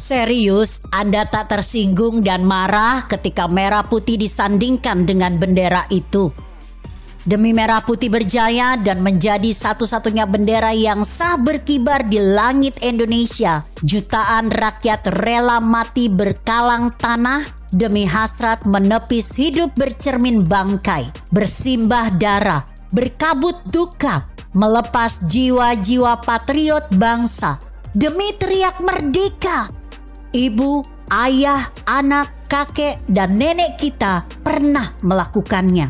Serius, Anda tak tersinggung dan marah ketika merah putih disandingkan dengan bendera itu? Demi merah putih berjaya dan menjadi satu-satunya bendera yang sah berkibar di langit Indonesia, jutaan rakyat rela mati berkalang tanah demi hasrat menepis hidup bercermin bangkai, bersimbah darah, berkabut duka, melepas jiwa-jiwa patriot bangsa demi teriak merdeka. Ibu, ayah, anak, kakek, dan nenek kita pernah melakukannya.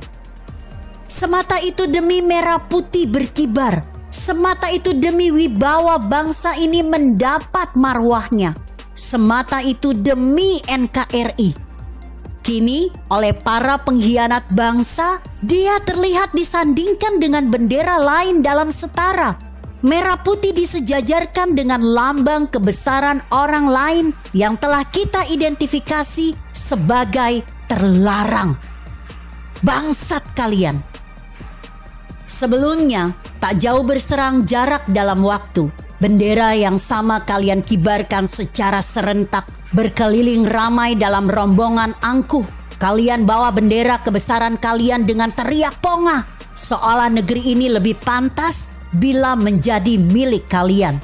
Semata itu demi merah putih berkibar. Semata itu demi wibawa bangsa ini mendapat marwahnya. Semata itu demi NKRI. Kini oleh para pengkhianat bangsa, dia terlihat disandingkan dengan bendera lain dalam setara. Merah putih disejajarkan dengan lambang kebesaran orang lain yang telah kita identifikasi sebagai terlarang. Bangsat kalian! Sebelumnya, tak jauh berserang jarak dalam waktu, bendera yang sama kalian kibarkan secara serentak, berkeliling ramai dalam rombongan angkuh. Kalian bawa bendera kebesaran kalian dengan teriak pongah, seolah negeri ini lebih pantas bila menjadi milik kalian.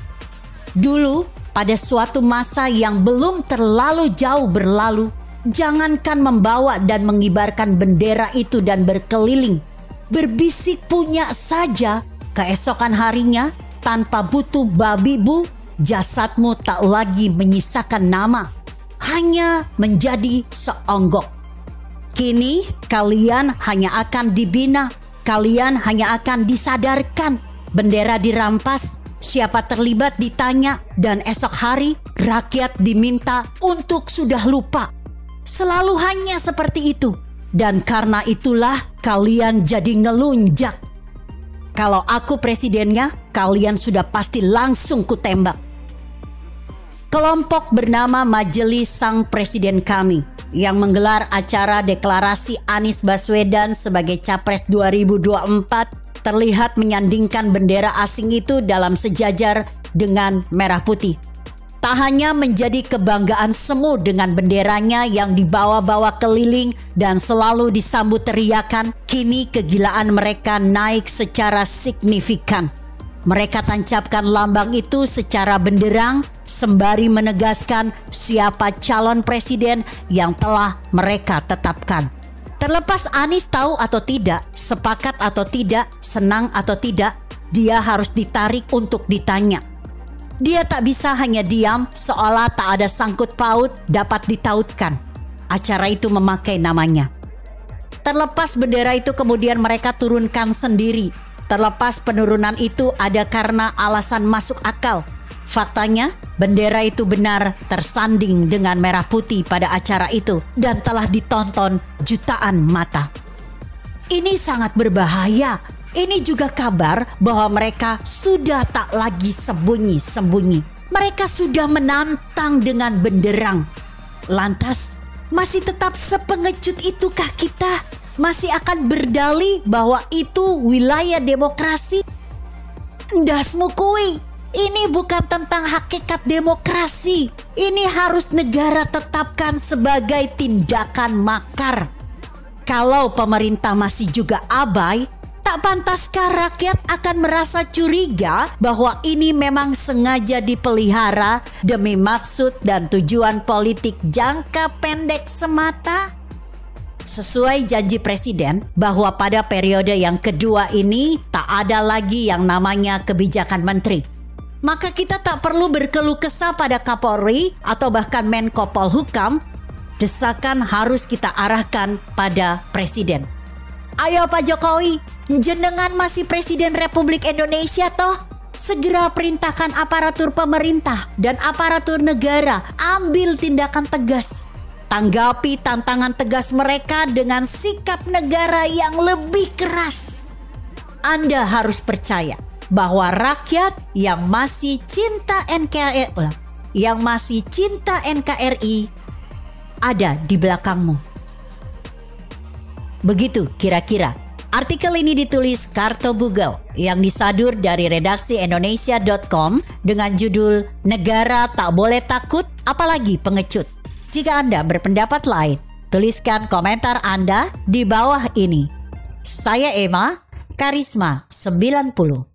Dulu, pada suatu masa yang belum terlalu jauh berlalu, jangankan membawa dan mengibarkan bendera itu dan berkeliling, berbisik punya saja, keesokan harinya tanpa butuh babi bu, jasadmu tak lagi menyisakan nama, hanya menjadi seonggok. Kini kalian hanya akan dibina, kalian hanya akan disadarkan, bendera dirampas, siapa terlibat ditanya, dan esok hari rakyat diminta untuk sudah lupa. Selalu hanya seperti itu. Dan karena itulah kalian jadi ngelunjak. Kalau aku presidennya, kalian sudah pasti langsung kutembak. Kelompok bernama Majelis Sang Presiden Kami yang menggelar acara deklarasi Anies Baswedan sebagai Capres 2024 terlihat menyandingkan bendera asing itu dalam sejajar dengan merah putih. Tak hanya menjadi kebanggaan semu dengan benderanya yang dibawa-bawa keliling dan selalu disambut teriakan, kini kegilaan mereka naik secara signifikan. Mereka tancapkan lambang itu secara benderang sembari menegaskan siapa calon presiden yang telah mereka tetapkan. Terlepas Anies tahu atau tidak, sepakat atau tidak, senang atau tidak, dia harus ditarik untuk ditanya. Dia tak bisa hanya diam seolah tak ada sangkut paut dapat ditautkan. Acara itu memakai namanya. Terlepas bendera itu kemudian mereka turunkan sendiri. Terlepas penurunan itu ada karena alasan masuk akal. Faktanya bendera itu benar tersanding dengan merah putih pada acara itu dan telah ditonton jutaan mata. Ini sangat berbahaya. Ini juga kabar bahwa mereka sudah tak lagi sembunyi-sembunyi. Mereka sudah menantang dengan benderang. Lantas, masih tetap sepengecut itukah kita? Masih akan berdalih bahwa itu wilayah demokrasi? Ndasmu kui, ini bukan tentang hakikat demokrasi. Ini harus negara tetapkan sebagai tindakan makar. Kalau pemerintah masih juga abai, tak pantaskah rakyat akan merasa curiga bahwa ini memang sengaja dipelihara demi maksud dan tujuan politik jangka pendek semata? Sesuai janji presiden bahwa pada periode yang kedua ini tak ada lagi yang namanya kebijakan menteri. Maka kita tak perlu berkeluh kesah pada Kapolri atau bahkan Menko Polhukam. Desakan harus kita arahkan pada presiden. Ayo Pak Jokowi, jenengan masih Presiden Republik Indonesia toh? Segera perintahkan aparatur pemerintah dan aparatur negara ambil tindakan tegas. Tanggapi tantangan tegas mereka dengan sikap negara yang lebih keras. Anda harus percaya bahwa rakyat yang masih cinta NKRI ada di belakangmu. Begitu kira-kira. Artikel ini ditulis Karto Bugel yang disadur dari redaksi Indonesia.com dengan judul Negara Tak Boleh Takut apalagi pengecut. Jika Anda berpendapat lain, tuliskan komentar Anda di bawah ini. Saya Emma, Karisma 90.